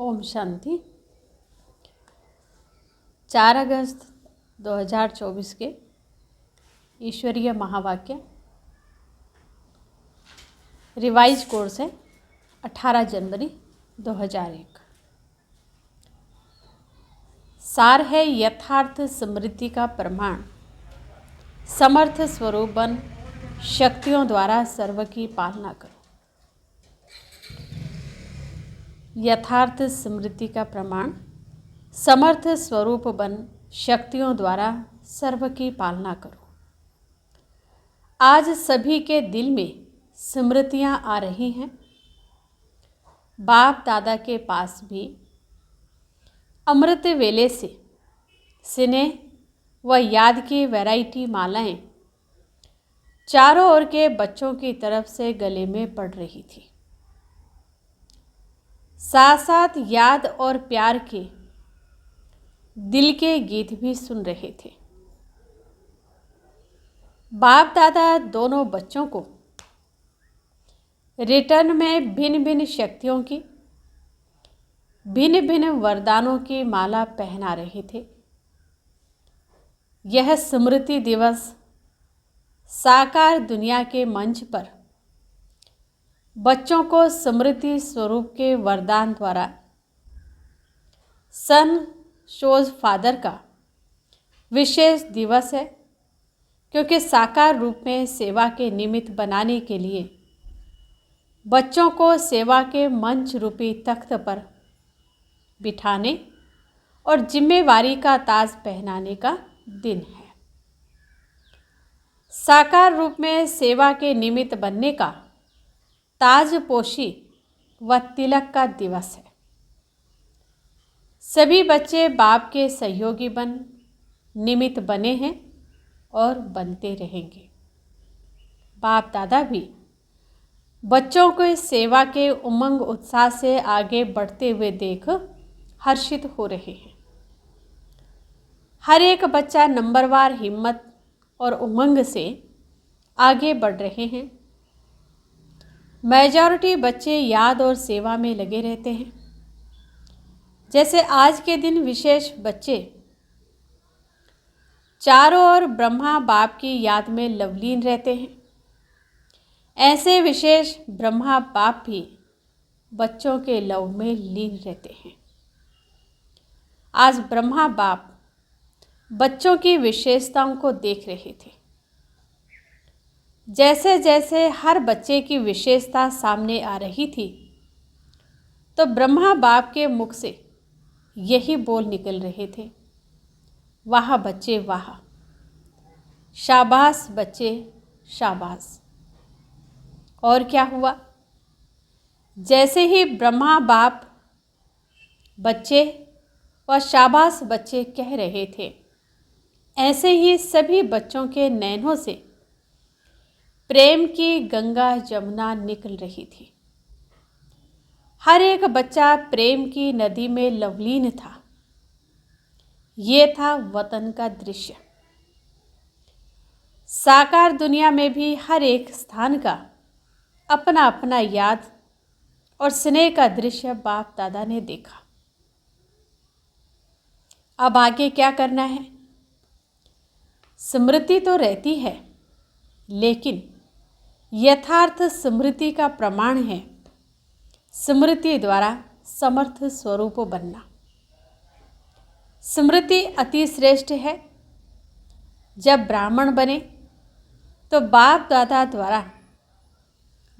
ओम शांति। 4 अगस्त 2024 के ईश्वरीय महावाक्य रिवाइज कोर्स है 18 जनवरी 2001। सार है यथार्थ स्मृति का प्रमाण, समर्थ स्वरूप बन शक्तियों द्वारा सर्व की पालना करो। यथार्थ स्मृति का प्रमाण, समर्थ स्वरूप बन शक्तियों द्वारा सर्व की पालना करो। आज सभी के दिल में स्मृतियाँ आ रही हैं। बाप दादा के पास भी अमृत वेले से स्नेह व याद की वैरायटी मालाएं चारों ओर के बच्चों की तरफ से गले में पड़ रही थी। साथ साथ याद और प्यार के दिल के गीत भी सुन रहे थे। बाप दादा दोनों बच्चों को रिटर्न में भिन्न भिन्न शक्तियों की, भिन्न भिन्न वरदानों की माला पहना रहे थे। यह स्मृति दिवस साकार दुनिया के मंच पर बच्चों को स्मृति स्वरूप के वरदान द्वारा सन शोज फादर का विशेष दिवस है, क्योंकि साकार रूप में सेवा के निमित्त बनाने के लिए बच्चों को सेवा के मंच रूपी तख्त पर बिठाने और जिम्मेवारी का ताज पहनाने का दिन है। साकार रूप में सेवा के निमित्त बनने का ताजपोशी व तिलक का दिवस है। सभी बच्चे बाप के सहयोगी बन निमित्त बने हैं और बनते रहेंगे। बाप दादा भी बच्चों को इस सेवा के उमंग उत्साह से आगे बढ़ते हुए देख हर्षित हो रहे हैं। हर एक बच्चा नंबरवार हिम्मत और उमंग से आगे बढ़ रहे हैं। मेजॉरिटी बच्चे याद और सेवा में लगे रहते हैं। जैसे आज के दिन विशेष बच्चे चारों ओर ब्रह्मा बाप की याद में लवलीन रहते हैं, ऐसे विशेष ब्रह्मा बाप भी बच्चों के लव में लीन रहते हैं। आज ब्रह्मा बाप बच्चों की विशेषताओं को देख रहे थे। जैसे जैसे हर बच्चे की विशेषता सामने आ रही थी, तो ब्रह्मा बाप के मुख से यही बोल निकल रहे थे, वाह बच्चे वाह, शाबाश बच्चे शाबाश। और क्या हुआ? जैसे ही ब्रह्मा बाप बच्चे व शाबाश बच्चे कह रहे थे, ऐसे ही सभी बच्चों के नैनों से प्रेम की गंगा जमुना निकल रही थी। हर एक बच्चा प्रेम की नदी में लवलीन था। ये था वतन का दृश्य। साकार दुनिया में भी हर एक स्थान का अपना अपना याद और स्नेह का दृश्य बाप दादा ने देखा। अब आगे क्या करना है? स्मृति तो रहती है, लेकिन यथार्थ स्मृति का प्रमाण है स्मृति द्वारा समर्थ स्वरूप बनना। स्मृति अति श्रेष्ठ है। जब ब्राह्मण बने तो बाप दादा द्वारा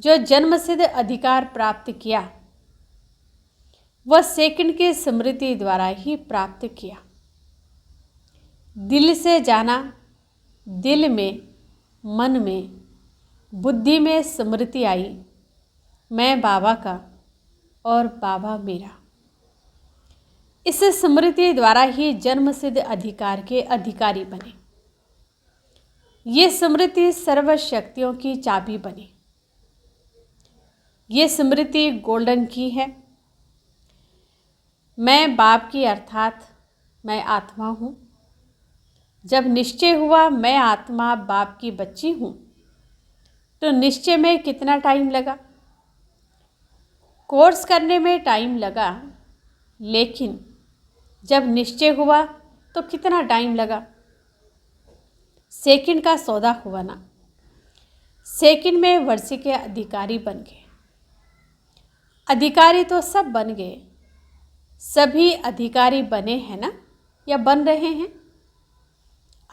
जो जन्मसिद्ध अधिकार प्राप्त किया, वह सेकंड की स्मृति द्वारा ही प्राप्त किया। दिल से जाना, दिल में, मन में, बुद्धि में स्मृति आई, मैं बाबा का और बाबा मेरा। इस स्मृति द्वारा ही जन्मसिद्ध अधिकार के अधिकारी बने। ये स्मृति सर्व शक्तियों की चाबी बनी। ये स्मृति गोल्डन की है। मैं बाप की अर्थात मैं आत्मा हूँ। जब निश्चय हुआ मैं आत्मा बाप की बच्ची हूँ, तो निश्चय में कितना टाइम लगा? कोर्स करने में टाइम लगा लेकिन जब निश्चय हुआ तो कितना टाइम लगा। सेकंड का सौदा हुआ ना। सेकंड में वर्षे के अधिकारी बन गए। अधिकारी तो सब बन गए, सभी अधिकारी बने हैं ना, या बन रहे हैं।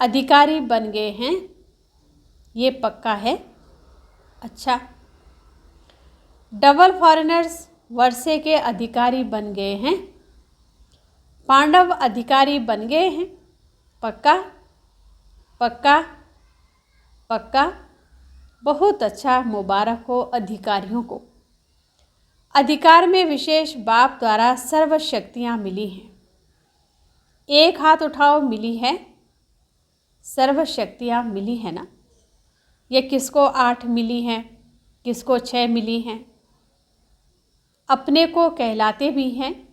अधिकारी बन गए हैं, ये पक्का है। अच्छा, डबल फॉरेनर्स वर्षे के अधिकारी बन गए हैं। पांडव अधिकारी बन गए हैं, पक्का पक्का पक्का। बहुत अच्छा, मुबारक हो अधिकारियों को। अधिकार में विशेष बाप द्वारा सर्व शक्तियाँ मिली हैं। एक हाथ उठाओ, मिली है, सर्व शक्तियाँ मिली हैं ना। ये किसको 8 मिली हैं, किसको 6 मिली हैं। अपने को कहलाते भी हैं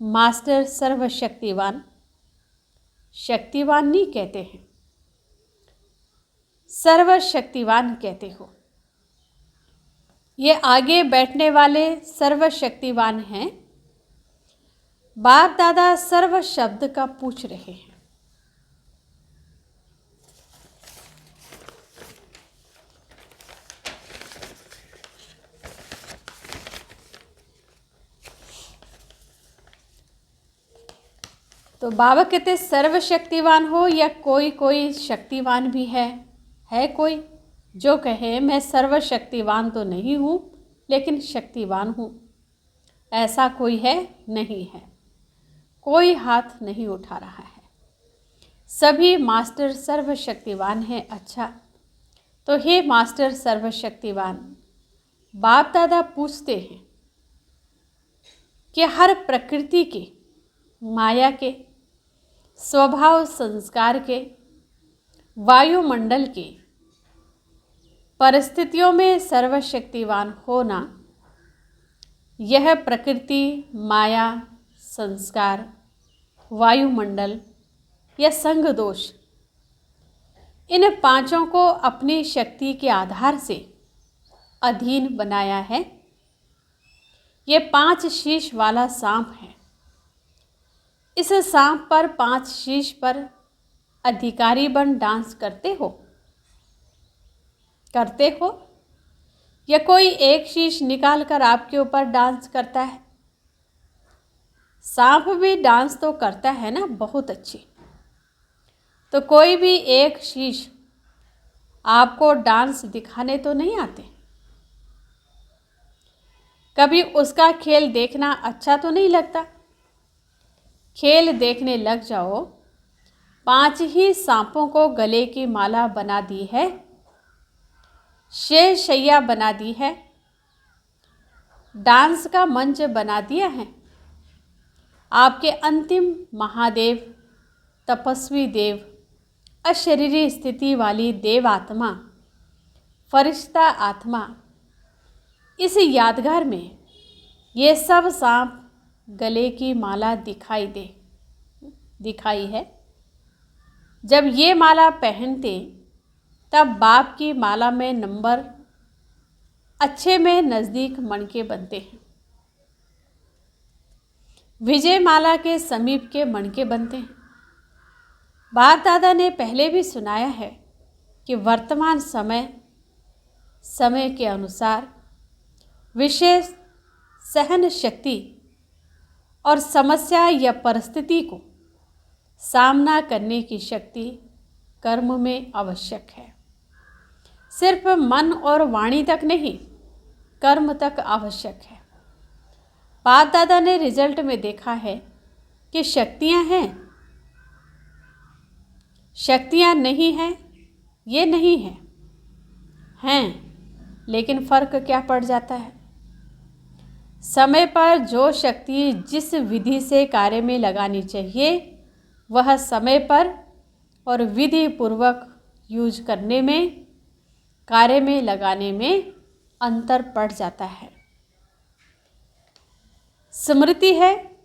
मास्टर सर्वशक्तिवान। शक्तिवान नहीं कहते हैं, सर्वशक्तिवान कहते हो। ये आगे बैठने वाले सर्वशक्तिवान हैं। बाप दादा सर्व शब्द का पूछ रहे हैं। तो बाबा कहते सर्वशक्तिवान हो या कोई कोई शक्तिवान भी है कोई जो कहे मैं सर्वशक्तिवान तो नहीं हूँ लेकिन शक्तिवान हूँ। ऐसा कोई है? नहीं है, कोई हाथ नहीं उठा रहा है। सभी मास्टर सर्वशक्तिवान हैं। अच्छा, तो हे मास्टर सर्वशक्तिवान, बाप दादा पूछते हैं कि हर प्रकृति के, माया के, स्वभाव संस्कार के, वायुमंडल के, परिस्थितियों में सर्वशक्तिवान होना, यह प्रकृति, माया, संस्कार, वायुमंडल या संग दोष, इन पांचों को अपनी शक्ति के आधार से अधीन बनाया है। ये 5 शीश वाला सांप है। इस सांप पर 5 शीश पर अधिकारी बन डांस करते हो या कोई एक शीश निकाल कर आपके ऊपर डांस करता है? सांप भी डांस तो करता है ना, बहुत अच्छी। तो कोई भी एक शीश आपको डांस दिखाने तो नहीं आते? कभी उसका खेल देखना अच्छा तो नहीं लगता? खेल देखने लग जाओ। 5 ही सांपों को गले की माला बना दी है, शेर शैया बना दी है, डांस का मंच बना दिया है। आपके अंतिम महादेव, तपस्वी देव, अशरीरी स्थिति वाली देव आत्मा, फरिश्ता आत्मा, इस यादगार में ये सब सांप गले की माला दिखाई है। जब ये माला पहनते तब बाप की माला में नंबर अच्छे में नज़दीक मणके बनते हैं, विजय माला के समीप के मणके बनते हैं। बाप दादा ने पहले भी सुनाया है कि वर्तमान समय के अनुसार विशेष सहन शक्ति और समस्या या परिस्थिति को सामना करने की शक्ति कर्म में आवश्यक है। सिर्फ मन और वाणी तक नहीं, कर्म तक आवश्यक है। बाप दादा ने रिजल्ट में देखा है कि शक्तियाँ हैं, शक्तियाँ नहीं हैं, ये नहीं है, हैं, लेकिन फ़र्क क्या पड़ जाता है? समय पर जो शक्ति जिस विधि से कार्य में लगानी चाहिए वह समय पर और विधि पूर्वक यूज करने में, कार्य में लगाने में अंतर पड़ जाता है। स्मृति है,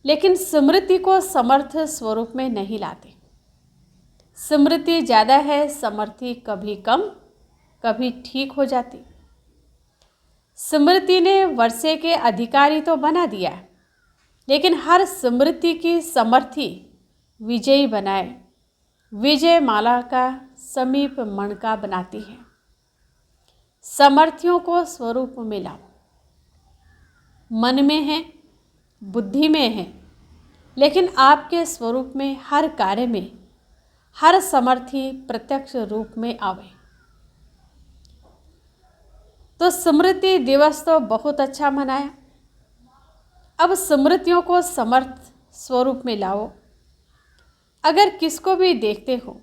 लेकिन स्मृति को समर्थ स्वरूप में नहीं लाते। स्मृति ज़्यादा है, समर्थी कभी कम, कभी ठीक हो जाती। स्मृति ने वर्षे के अधिकारी तो बना दिया, लेकिन हर स्मृति की समर्थी विजयी बनाए, विजय माला का समीप मणका बनाती है। समर्थियों को स्वरूप में लाओ। मन में है, बुद्धि में है, लेकिन आपके स्वरूप में हर कार्य में हर समर्थी प्रत्यक्ष रूप में आवे। तो स्मृति दिवस तो बहुत अच्छा मनाया। अब स्मृतियों को समर्थ स्वरूप में लाओ। अगर किसको भी देखते हो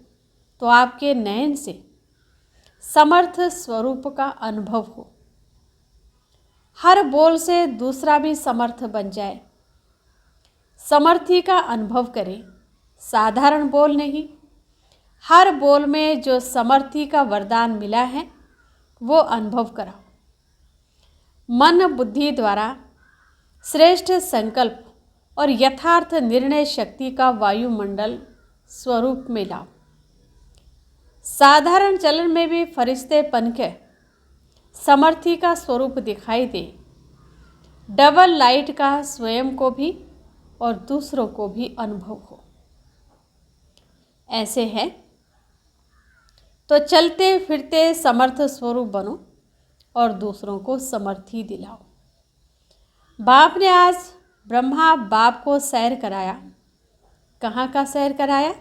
तो आपके नयन से समर्थ स्वरूप का अनुभव हो। हर बोल से दूसरा भी समर्थ बन जाए। समर्थी का अनुभव करें, साधारण बोल नहीं। हर बोल में जो समर्थी का वरदान मिला है वो अनुभव कराओ। मन बुद्धि द्वारा श्रेष्ठ संकल्प और यथार्थ निर्णय शक्ति का वायुमंडल स्वरूप में लाओ। साधारण चलन में भी फरिश्ते पनके समर्थी का स्वरूप दिखाई दे। डबल लाइट का स्वयं को भी और दूसरों को भी अनुभव हो। ऐसे है तो चलते फिरते समर्थ स्वरूप बनो और दूसरों को समर्थी दिलाओ। बाप ने आज ब्रह्मा बाप को सैर कराया। कहाँ का सैर कराया?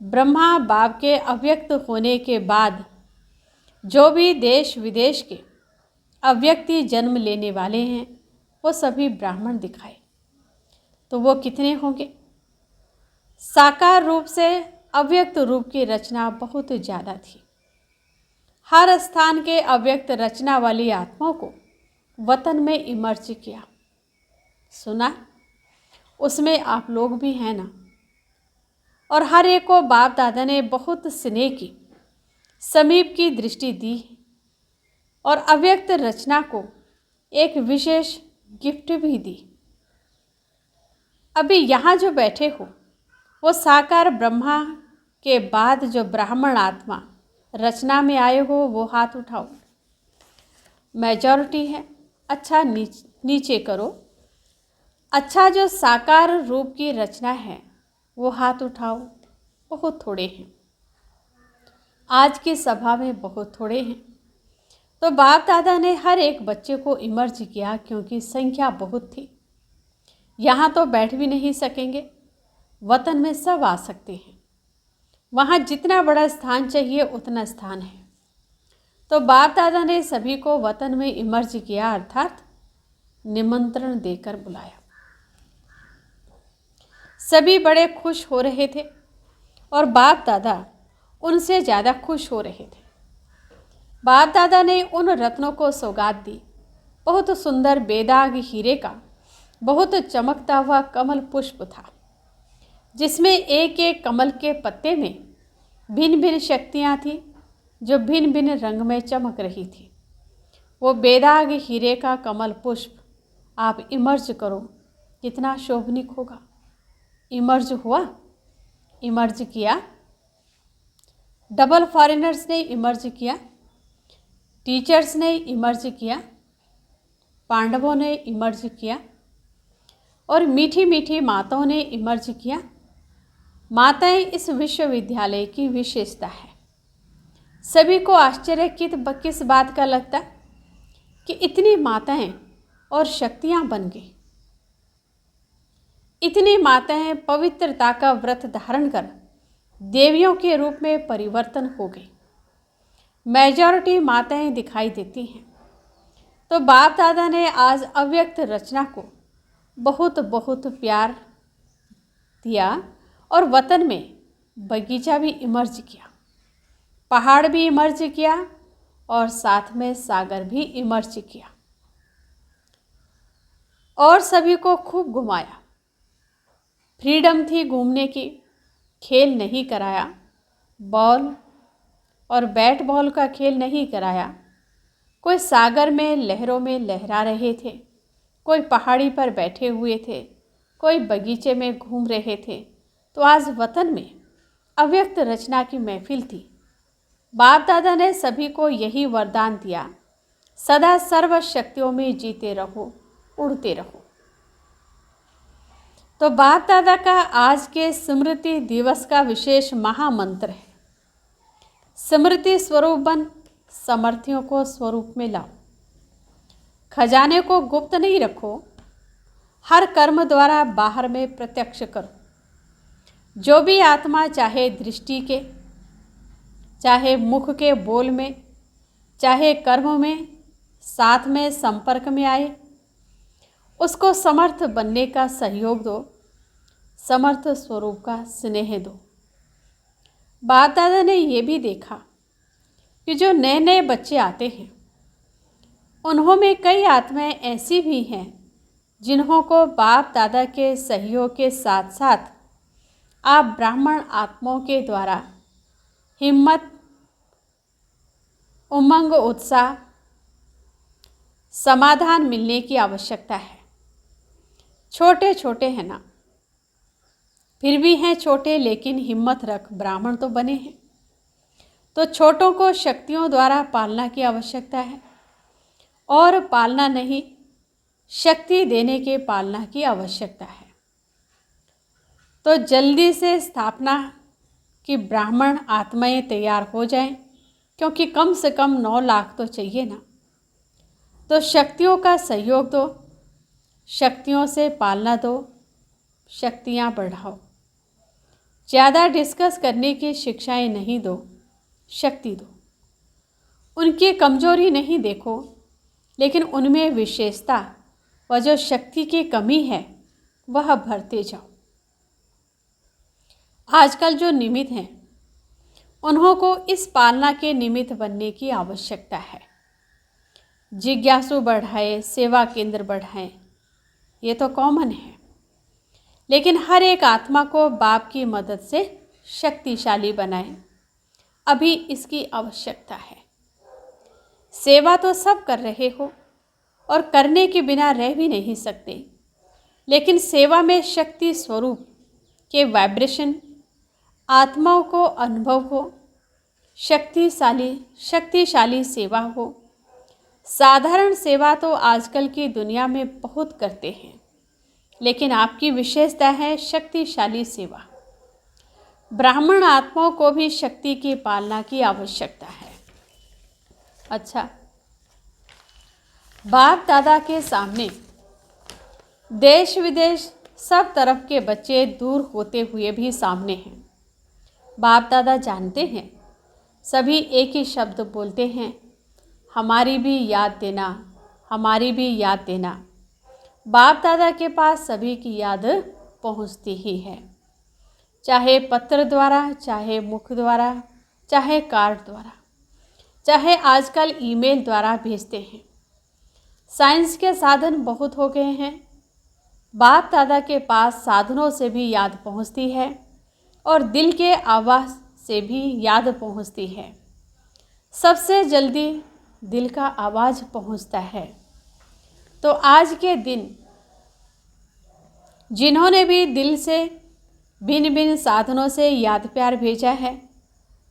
ब्रह्मा बाप के अव्यक्त होने के बाद जो भी देश विदेश के अव्यक्ति जन्म लेने वाले हैं वो सभी ब्राह्मण दिखाए। तो वो कितने होंगे? साकार रूप से अव्यक्त रूप की रचना बहुत ज़्यादा थी। हर स्थान के अव्यक्त रचना वाली आत्माओं को वतन में इमर्ज किया। सुना? उसमें आप लोग भी हैं ना। और हर एक को बाप दादा ने बहुत स्नेह की, समीप की दृष्टि दी और अव्यक्त रचना को एक विशेष गिफ्ट भी दी। अभी यहाँ जो बैठे हो वो साकार ब्रह्मा के बाद जो ब्राह्मण आत्मा रचना में आए हो वो हाथ उठाओ। मेजॉरिटी है। अच्छा नीचे करो। अच्छा जो साकार रूप की रचना है वो हाथ उठाओ। बहुत थोड़े हैं, आज की सभा में बहुत थोड़े हैं। तो बाप दादा ने हर एक बच्चे को इमर्ज किया क्योंकि संख्या बहुत थी। यहाँ तो बैठ भी नहीं सकेंगे, वतन में सब आ सकते हैं। वहाँ जितना बड़ा स्थान चाहिए उतना स्थान है। तो बाप दादा ने सभी को वतन में इमर्ज किया, अर्थात निमंत्रण देकर बुलाया। सभी बड़े खुश हो रहे थे और बाप दादा उनसे ज़्यादा खुश हो रहे थे। बाप दादा ने उन रत्नों को सौगात दी। बहुत सुंदर बेदाग हीरे का बहुत चमकता हुआ कमल पुष्प था, जिसमें एक एक कमल के पत्ते में भिन्न भिन्न शक्तियाँ थीं जो भिन्न भिन्न रंग में चमक रही थी। वो बेदाग हीरे का कमल पुष्प आप इमर्ज करो, कितना शोभनीक होगा। इमर्ज हुआ, इमर्ज किया। डबल फॉरेनर्स ने इमर्ज किया, टीचर्स ने इमर्ज किया, पांडवों ने इमर्ज किया और मीठी मीठी माताओं ने इमर्ज किया। माताएं इस विश्वविद्यालय की विशेषता है। सभी को आश्चर्य किस बात का लगता कि इतनी माताएं और शक्तियां बन गई। इतनी माताएं पवित्रता का व्रत धारण कर देवियों के रूप में परिवर्तन हो गई। मेजॉरिटी माताएं दिखाई देती हैं। तो बाप दादा ने आज अव्यक्त रचना को बहुत बहुत प्यार दिया और वतन में बगीचा भी इमर्ज किया, पहाड़ भी इमर्ज किया और साथ में सागर भी इमर्ज किया और सभी को खूब घुमाया। फ्रीडम थी घूमने की, खेल नहीं कराया। बॉल और बैट बॉल का खेल नहीं कराया। कोई सागर में लहरों में लहरा रहे थे, कोई पहाड़ी पर बैठे हुए थे, कोई बगीचे में घूम रहे थे। तो आज वतन में अव्यक्त रचना की महफिल थी। बाप दादा ने सभी को यही वरदान दिया, सदा सर्व शक्तियों में जीते रहो, उड़ते रहो। तो बाप दादा का आज के स्मृति दिवस का विशेष महामंत्र है, स्मृति स्वरूप बन, समर्थियों को स्वरूप में लाओ। खजाने को गुप्त नहीं रखो, हर कर्म द्वारा बाहर में प्रत्यक्ष करो। जो भी आत्मा चाहे दृष्टि के, चाहे मुख के बोल में, चाहे कर्म में साथ में संपर्क में आए, उसको समर्थ बनने का सहयोग दो, समर्थ स्वरूप का स्नेह दो। बाप दादा ने ये भी देखा कि जो नए नए बच्चे आते हैं उन्हों में कई आत्माएं ऐसी भी हैं जिन्हों को बाप दादा के सहयोग के साथ साथ आप ब्राह्मण आत्माओं के द्वारा हिम्मत, उमंग, उत्साह, समाधान मिलने की आवश्यकता है। छोटे छोटे हैं ना, फिर भी हैं छोटे, लेकिन हिम्मत रख, ब्राह्मण तो बने हैं। तो छोटों को शक्तियों द्वारा पालना की आवश्यकता है, और पालना नहीं, शक्ति देने के पालना की आवश्यकता है। तो जल्दी से स्थापना कि ब्राह्मण आत्माएं तैयार हो जाएं, क्योंकि कम से कम 9 लाख तो चाहिए ना। तो शक्तियों का सहयोग दो, शक्तियों से पालना दो, शक्तियाँ बढ़ाओ। ज़्यादा डिस्कस करने की शिक्षाएं नहीं दो, शक्ति दो। उनकी कमजोरी नहीं देखो, लेकिन उनमें विशेषता व जो शक्ति की कमी है वह भरते जाओ। आजकल जो निमित्त हैं उन्हों को इस पालना के निमित्त बनने की आवश्यकता है। जिज्ञासु बढ़ाए, सेवा केंद्र बढ़ाएं, ये तो कॉमन है, लेकिन हर एक आत्मा को बाप की मदद से शक्तिशाली बनाएं, अभी इसकी आवश्यकता है। सेवा तो सब कर रहे हो और करने के बिना रह भी नहीं सकते, लेकिन सेवा में शक्ति स्वरूप के वाइब्रेशन आत्माओं को अनुभव हो, शक्तिशाली सेवा हो। साधारण सेवा तो आजकल की दुनिया में बहुत करते हैं, लेकिन आपकी विशेषता है शक्तिशाली सेवा। ब्राह्मण आत्माओं को भी शक्ति की पालना की आवश्यकता है। अच्छा, बाप दादा के सामने देश विदेश सब तरफ के बच्चे दूर होते हुए भी सामने हैं। बाप दादा जानते हैं, सभी एक ही शब्द बोलते हैं, हमारी भी याद देना, हमारी भी याद देना। बाप दादा के पास सभी की याद पहुंचती ही है, चाहे पत्र द्वारा, चाहे मुख द्वारा, चाहे कार्ड द्वारा, चाहे आजकल ईमेल द्वारा भेजते हैं। साइंस के साधन बहुत हो गए हैं, बाप दादा के पास साधनों से भी याद पहुंचती है और दिल के आवाज़ से भी याद पहुंचती है। सबसे जल्दी दिल का आवाज़ पहुंचता है। तो आज के दिन जिन्होंने भी दिल से भिन्न भिन्न साधनों से याद प्यार भेजा है,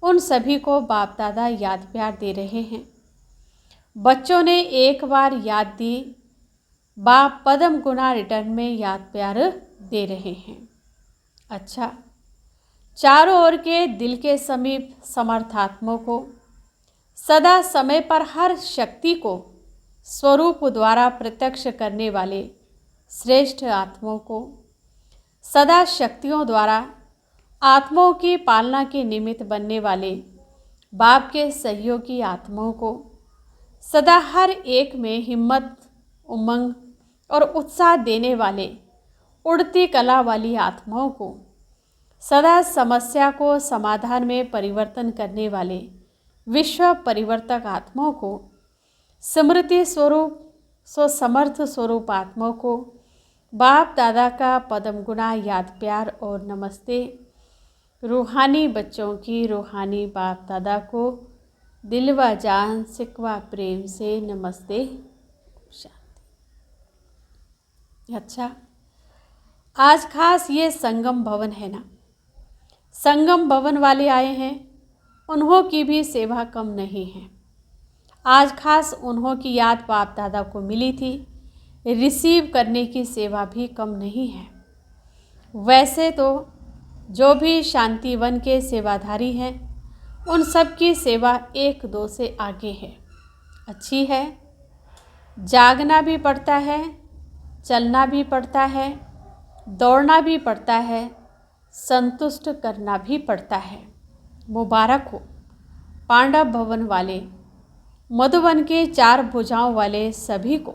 उन सभी को बाप दादा याद प्यार दे रहे हैं। बच्चों ने एक बार याद दी, बाप पद्म गुना रिटर्न में याद प्यार दे रहे हैं। अच्छा, चारों ओर के दिल के समीप समर्थात्माओं को, सदा समय पर हर शक्ति को स्वरूप द्वारा प्रत्यक्ष करने वाले श्रेष्ठ आत्माओं को, सदा शक्तियों द्वारा आत्माओं की पालना के निमित्त बनने वाले बाप के सहयोगी आत्माओं को, सदा हर एक में हिम्मत, उमंग और उत्साह देने वाले उड़ती कला वाली आत्माओं को, सदा समस्या को समाधान में परिवर्तन करने वाले विश्व परिवर्तक आत्माओं को, स्मृति स्वरूप समर्थ स्वरूप आत्माओं को बाप दादा का पद्म गुना याद प्यार और नमस्ते। रूहानी बच्चों की रूहानी बाप दादा को दिल व जान सिकवा प्रेम से नमस्ते, शांति। अच्छा, आज खास ये संगम भवन है ना, संगम भवन वाले आए हैं, उन्हों की भी सेवा कम नहीं है। आज खास उन्हों की याद बाप दादा को मिली थी, रिसीव करने की सेवा भी कम नहीं है। वैसे तो जो भी शांतिवन के सेवाधारी हैं उन सब की सेवा 1-2 से आगे है, अच्छी है। जागना भी पड़ता है, चलना भी पड़ता है, दौड़ना भी पड़ता है, संतुष्ट करना भी पड़ता है। मुबारक हो पांडव भवन वाले, मधुवन के 4 भुजाओं वाले सभी को।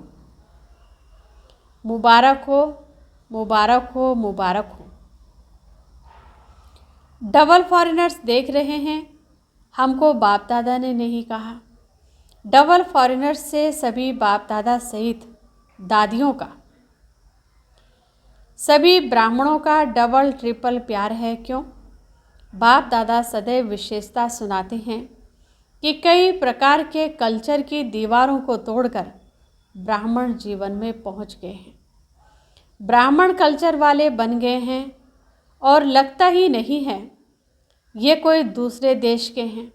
मुबारक हो, मुबारक हो, मुबारक हो। डबल फॉरेनर्स देख रहे हैं, हमको बाप दादा ने नहीं कहा। डबल फॉरेनर्स से सभी बाप दादा सहित दादियों का, सभी ब्राह्मणों का डबल ट्रिपल प्यार है। क्यों? बाप दादा सदैव विशेषता सुनाते हैं कि कई प्रकार के कल्चर की दीवारों को तोड़कर ब्राह्मण जीवन में पहुंच गए हैं, ब्राह्मण कल्चर वाले बन गए हैं और लगता ही नहीं है ये कोई दूसरे देश के हैं,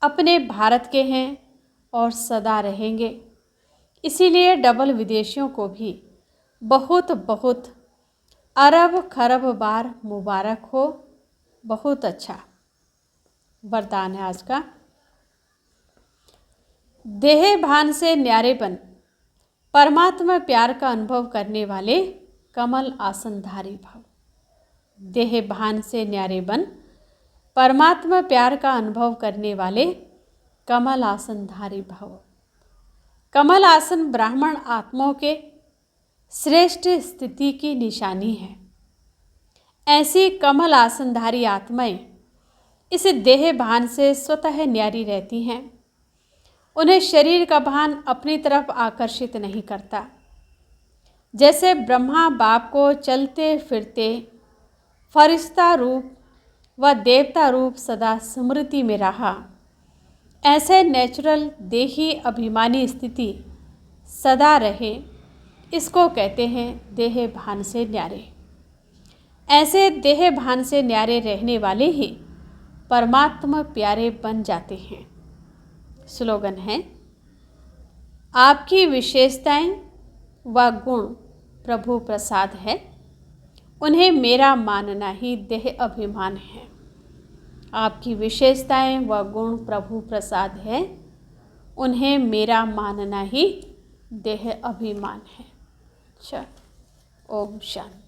अपने भारत के हैं और सदा रहेंगे। इसीलिए डबल विदेशियों को भी बहुत बहुत अरब खरब बार मुबारक हो। बहुत अच्छा वरदान है आज का। देह भान से न्यारेपन, परमात्मा प्यार का अनुभव करने वाले कमल आसनधारी भाव। देह भान से न्यारेपन, परमात्मा प्यार का अनुभव करने वाले कमल आसनधारी भाव। कमल आसन ब्राह्मण आत्माओं के श्रेष्ठ स्थिति की निशानी है। ऐसी कमल आसनधारी आत्माएं इस देह भान से स्वतः न्यारी रहती हैं। उन्हें शरीर का भान अपनी तरफ आकर्षित नहीं करता। जैसे ब्रह्मा बाप को चलते फिरते फरिश्ता रूप व देवता रूप सदा स्मृति में रहा, ऐसे नेचुरल देही अभिमानी स्थिति सदा रहे, इसको कहते हैं देह भान से न्यारे। ऐसे देह भान से न्यारे रहने वाले ही परमात्मा प्यारे बन जाते हैं। स्लोगन है, आपकी विशेषताएं व गुण प्रभु प्रसाद है, उन्हें मेरा मानना ही देह अभिमान है। आपकी विशेषताएं व गुण प्रभु प्रसाद है, उन्हें मेरा मानना ही देह अभिमान है। चल, ओम शांति।